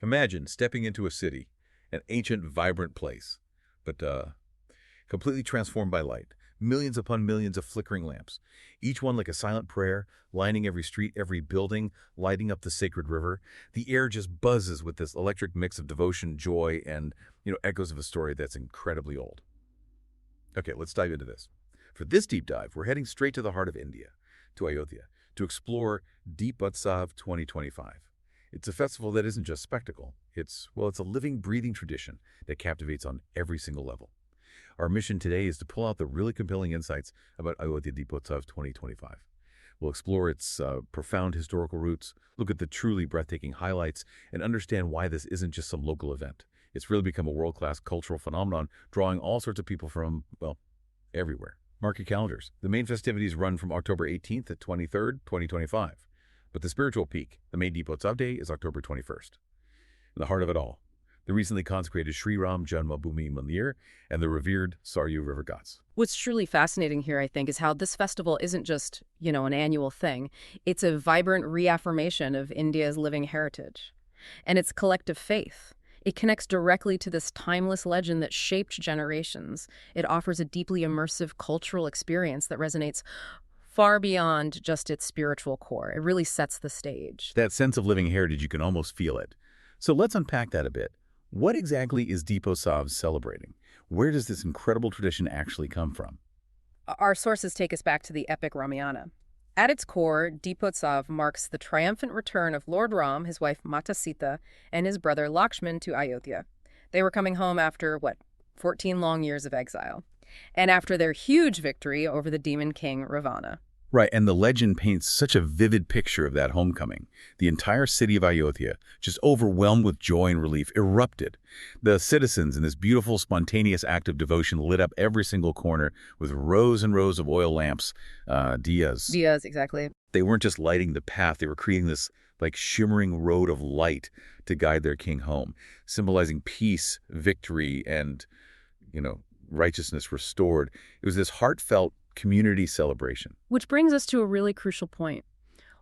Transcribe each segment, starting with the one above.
Imagine stepping into a city, an ancient, vibrant place, but completely transformed by light. Millions upon millions of flickering lamps, each one like a silent prayer, lining every street, every building, lighting up the sacred river. The air just buzzes with this electric mix of devotion, joy, and, echoes of a story that's incredibly old. Okay, let's dive into this. For this deep dive, we're heading straight to the heart of India, to Ayodhya, to explore Deepotsav 2025. It's a festival that isn't just spectacle. It's a living, breathing tradition that captivates on every single level. Our mission today is to pull out the really compelling insights about Ayodhya Deepotsav 2025. We'll explore its profound historical roots, look at the truly breathtaking highlights, and understand why this isn't just some local event. It's really become a world-class cultural phenomenon, drawing all sorts of people from, everywhere. Mark your calendars. The main festivities run from October 18th to 23rd, 2025. But the spiritual peak, the main Deepotsav Day, is October 21st. In the heart of it all, the recently consecrated Sri Ram Janmabhoomi Mandir and the revered Saryu River Ghats. What's truly fascinating here, I think, is how this festival isn't just, an annual thing. It's a vibrant reaffirmation of India's living heritage and its collective faith. It connects directly to this timeless legend that shaped generations. It offers a deeply immersive cultural experience that resonates far beyond just its spiritual core. It really sets the stage. That sense of living heritage, you can almost feel it. So let's unpack that a bit. What exactly is Deepotsav celebrating? Where does this incredible tradition actually come from? Our sources take us back to the epic Ramayana. At its core, Deepotsav marks the triumphant return of Lord Ram, his wife Mata Sita, and his brother Lakshman to Ayodhya. They were coming home after, 14 long years of exile, and after their huge victory over the demon king Ravana. Right, and the legend paints such a vivid picture of that homecoming. The entire city of Ayodhya, just overwhelmed with joy and relief, erupted. The citizens, in this beautiful, spontaneous act of devotion, lit up every single corner with rows and rows of oil lamps, diyas. Diyas, exactly. They weren't just lighting the path, they were creating this shimmering road of light to guide their king home, symbolizing peace, victory, and, righteousness restored. It was this heartfelt community celebration. Which brings us to a really crucial point.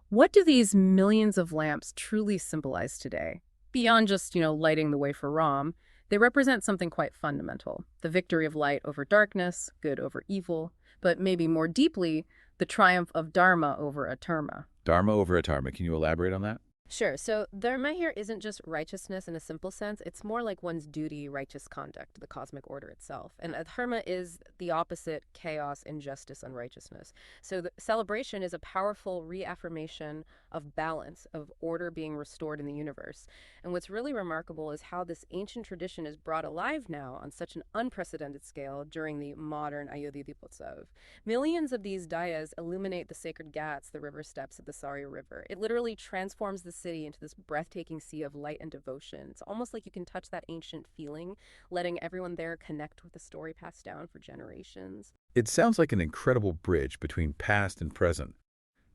What do these millions of lamps truly symbolize today? Beyond just, lighting the way for Ram, they represent something quite fundamental. The victory of light over darkness, good over evil, but maybe more deeply, the triumph of dharma over adharma. Dharma over adharma. Can you elaborate on that? Sure. So dharma here isn't just righteousness in a simple sense. It's more like one's duty, righteous conduct, the cosmic order itself. And adharma is the opposite: chaos, injustice, unrighteousness. So the celebration is a powerful reaffirmation of balance, of order being restored in the universe. And what's really remarkable is how this ancient tradition is brought alive now on such an unprecedented scale during the modern Ayodhya Deepotsav. Millions of these diyas illuminate the sacred ghats, the river steps of the Saryu River. It literally transforms the city into this breathtaking sea of light and devotion. It's almost like you can touch that ancient feeling, letting everyone there connect with the story passed down for generations. It sounds like an incredible bridge between past and present.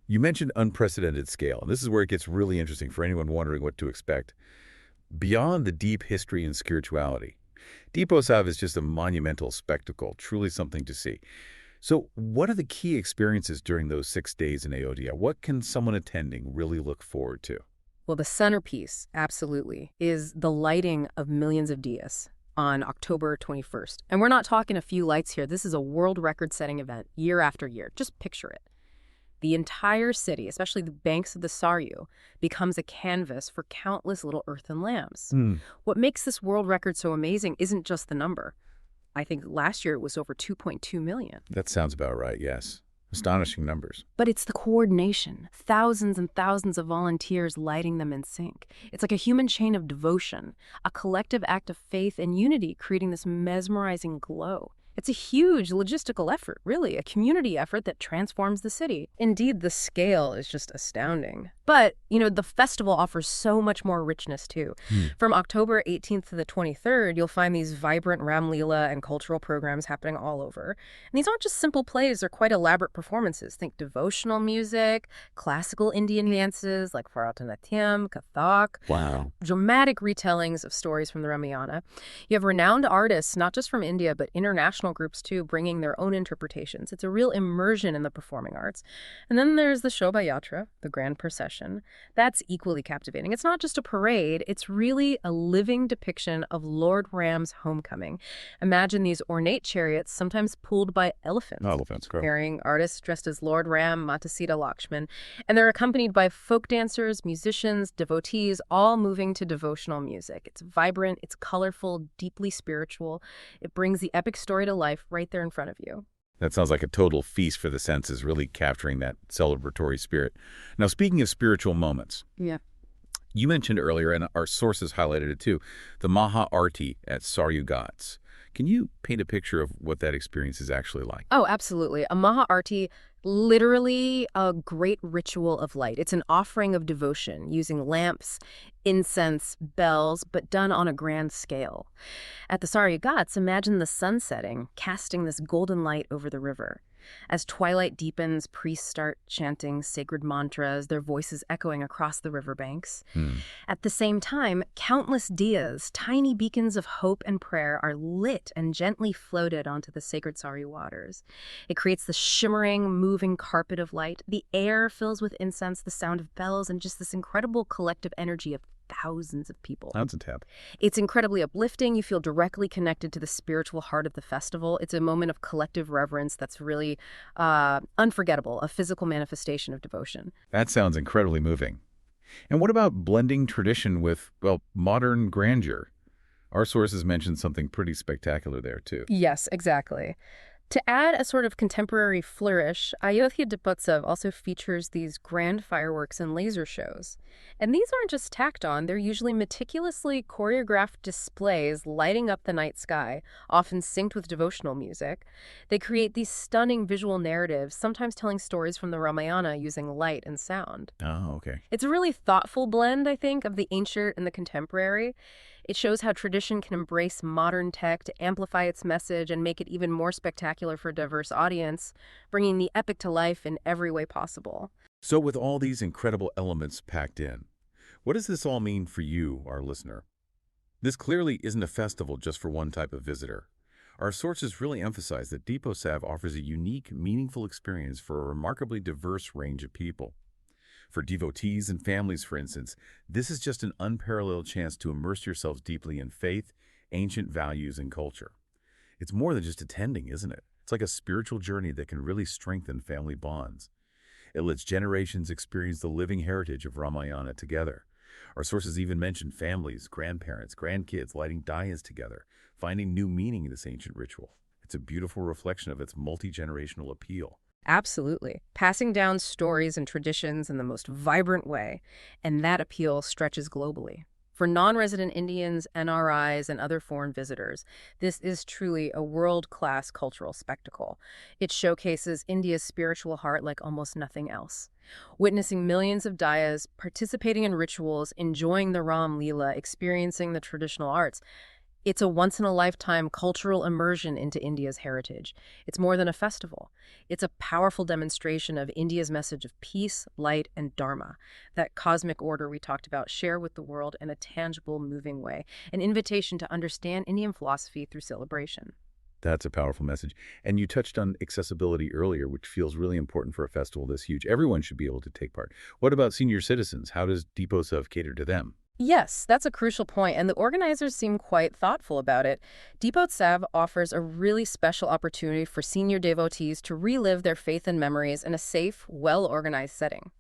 You mentioned unprecedented scale, and this is where it gets really interesting for anyone wondering what to expect. Beyond the deep history and spirituality, Deepotsav is just a monumental spectacle, truly something to see. So what are the key experiences during those 6 days in Ayodhya? What can someone attending really look forward to? Well, the centerpiece, absolutely, is the lighting of millions of diyas on October 21st. And we're not talking a few lights here. This is a world record-setting event year after year. Just picture it. The entire city, especially the banks of the Saryu, becomes a canvas for countless little earthen lamps. What makes this world record so amazing isn't just the number. I think last year it was over 2.2 million. That sounds about right, yes. Astonishing numbers. But it's the coordination, thousands and thousands of volunteers lighting them in sync. It's like a human chain of devotion, a collective act of faith and unity creating this mesmerizing glow. It's a huge logistical effort, really, a community effort that transforms the city. Indeed, the scale is just astounding. But, the festival offers so much more richness, too. From October 18th to the 23rd, you'll find these vibrant Ram Leela and cultural programs happening all over. And these aren't just simple plays, they're quite elaborate performances. Think devotional music, classical Indian dances like Bharatanatyam, Kathak. Wow. Dramatic retellings of stories from the Ramayana. You have renowned artists, not just from India, but international groups, too, bringing their own interpretations. It's a real immersion in the performing arts. And then there's the Shobha Yatra, the grand procession, devotion. That's equally captivating. It's not just a parade, it's really a living depiction of Lord Ram's homecoming. Imagine these ornate chariots, sometimes pulled by elephants. Elephants, go. Carrying artists dressed as Lord Ram, Mata Sita, Lakshman, and they're accompanied by folk dancers, musicians, devotees, all moving to devotional music. It's vibrant, it's colorful, deeply spiritual. It brings the epic story to life right there in front of you. That sounds like a total feast for the senses, really capturing that celebratory spirit. Now, speaking of spiritual moments, Yeah. you mentioned earlier, and our sources highlighted it too, the Maha Arti at Saryu Ghats. Can you paint a picture of what that experience is actually like? Oh, absolutely. A Maha Arti, literally a great ritual of light. It's an offering of devotion using lamps, incense, bells, but done on a grand scale. At the Saryu Ghats, imagine the sun setting, casting this golden light over the river. As twilight deepens, priests start chanting sacred mantras, their voices echoing across the riverbanks. At the same time, countless diyas, tiny beacons of hope and prayer, are lit and gently floated onto the sacred Saryu waters. It creates the shimmering, moving carpet of light. The air fills with incense, the sound of bells, and just this incredible collective energy of thousands of people. Sounds a tap. It's incredibly uplifting. You feel directly connected to the spiritual heart of the festival. It's a moment of collective reverence that's really unforgettable, a physical manifestation of devotion. That sounds incredibly moving. And what about blending tradition with, well, modern grandeur? Our sources mentioned something pretty spectacular there, too. Yes, exactly. To add a sort of contemporary flourish, Ayodhya Deepotsav also features these grand fireworks and laser shows. And these aren't just tacked on, they're usually meticulously choreographed displays lighting up the night sky, often synced with devotional music. They create these stunning visual narratives, sometimes telling stories from the Ramayana using light and sound. Oh, okay. It's a really thoughtful blend, I think, of the ancient and the contemporary. It shows how tradition can embrace modern tech to amplify its message and make it even more spectacular for a diverse audience, bringing the epic to life in every way possible. So with all these incredible elements packed in, what does this all mean for you, our listener? This clearly isn't a festival just for one type of visitor. Our sources really emphasize that Deepotsav offers a unique, meaningful experience for a remarkably diverse range of people. For devotees and families, for instance, this is just an unparalleled chance to immerse yourselves deeply in faith, ancient values, and culture. It's more than just attending, isn't it? It's like a spiritual journey that can really strengthen family bonds. It lets generations experience the living heritage of Ramayana together. Our sources even mention families, grandparents, grandkids lighting diyas together, finding new meaning in this ancient ritual. It's a beautiful reflection of its multi-generational appeal. Absolutely. Passing down stories and traditions in the most vibrant way, and that appeal stretches globally. For non-resident Indians, NRIs, and other foreign visitors, this is truly a world-class cultural spectacle. It showcases India's spiritual heart like almost nothing else. Witnessing millions of diyas, participating in rituals, enjoying the Ram Leela, experiencing the traditional arts, it's a once-in-a-lifetime cultural immersion into India's heritage. It's more than a festival. It's a powerful demonstration of India's message of peace, light, and dharma, that cosmic order we talked about, share with the world in a tangible, moving way, an invitation to understand Indian philosophy through celebration. That's a powerful message. And you touched on accessibility earlier, which feels really important for a festival this huge. Everyone should be able to take part. What about senior citizens? How does Deepotsav cater to them? Yes, that's a crucial point, and the organizers seem quite thoughtful about it. Deepotsav offers a really special opportunity for senior devotees to relive their faith and memories in a safe, well-organized setting.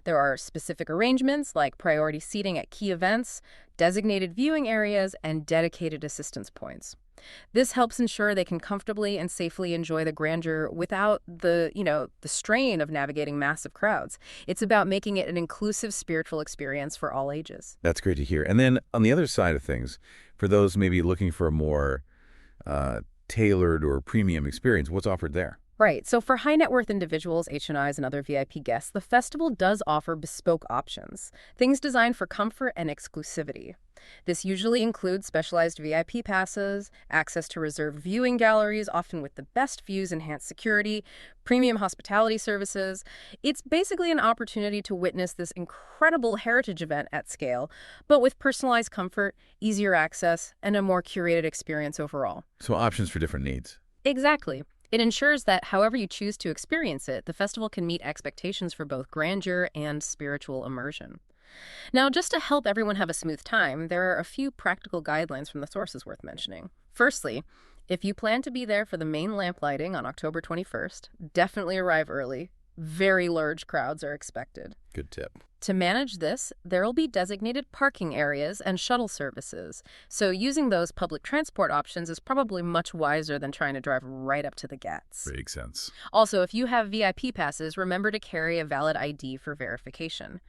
There are specific arrangements like priority seating at key events, designated viewing areas, and dedicated assistance points. This helps ensure they can comfortably and safely enjoy the grandeur without the strain of navigating massive crowds. It's about making it an inclusive spiritual experience for all ages. That's great to hear. And then on the other side of things, for those maybe looking for a more tailored or premium experience, what's offered there? Right. So for high net worth individuals, HNIs, and other VIP guests, the festival does offer bespoke options, things designed for comfort and exclusivity. This usually includes specialized VIP passes, access to reserved viewing galleries, often with the best views, enhanced security, premium hospitality services. It's basically an opportunity to witness this incredible heritage event at scale, but with personalized comfort, easier access, and a more curated experience overall. So options for different needs. Exactly. It ensures that however you choose to experience it, the festival can meet expectations for both grandeur and spiritual immersion. Now, just to help everyone have a smooth time, there are a few practical guidelines from the sources worth mentioning. Firstly, if you plan to be there for the main lamp lighting on October 21st, definitely arrive early. Very large crowds are expected. Good tip. To manage this, there will be designated parking areas and shuttle services, so using those public transport options is probably much wiser than trying to drive right up to the gates. Makes sense. Also, if you have VIP passes, remember to carry a valid ID for verification.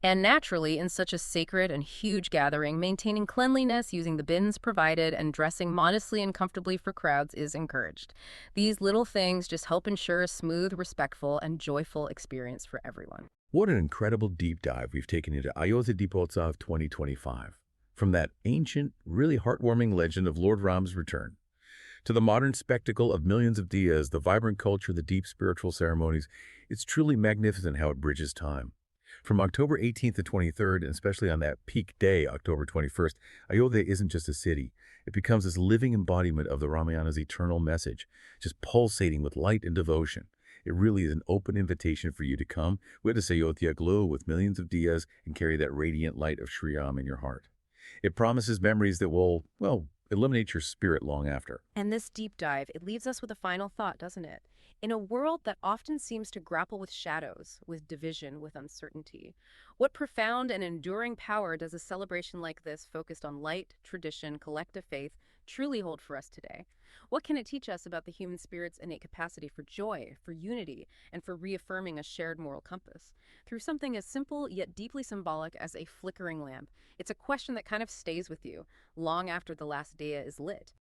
And naturally, in such a sacred and huge gathering, maintaining cleanliness, using the bins provided, and dressing modestly and comfortably for crowds is encouraged. These little things just help ensure a smooth, respectful, and joyful experience for everyone. What an incredible deep dive we've taken into Ayodhya Deepotsav 2025. From that ancient, really heartwarming legend of Lord Ram's return, to the modern spectacle of millions of diyas, the vibrant culture, the deep spiritual ceremonies, it's truly magnificent how it bridges time. From October 18th to 23rd, and especially on that peak day, October 21st, Ayodhya isn't just a city. It becomes this living embodiment of the Ramayana's eternal message, just pulsating with light and devotion. It really is an open invitation for you to come, witness Ayodhya glow with millions of diyas, and carry that radiant light of Sri Ram in your heart. It promises memories that will, well, eliminate your spirit long after. And this deep dive, it leaves us with a final thought, doesn't it? In a world that often seems to grapple with shadows, with division, with uncertainty, what profound and enduring power does a celebration like this, focused on light, tradition, collective faith, truly hold for us today? What can it teach us about the human spirit's innate capacity for joy, for unity, and for reaffirming a shared moral compass? Through something as simple yet deeply symbolic as a flickering lamp, it's a question that kind of stays with you long after the last diya is lit.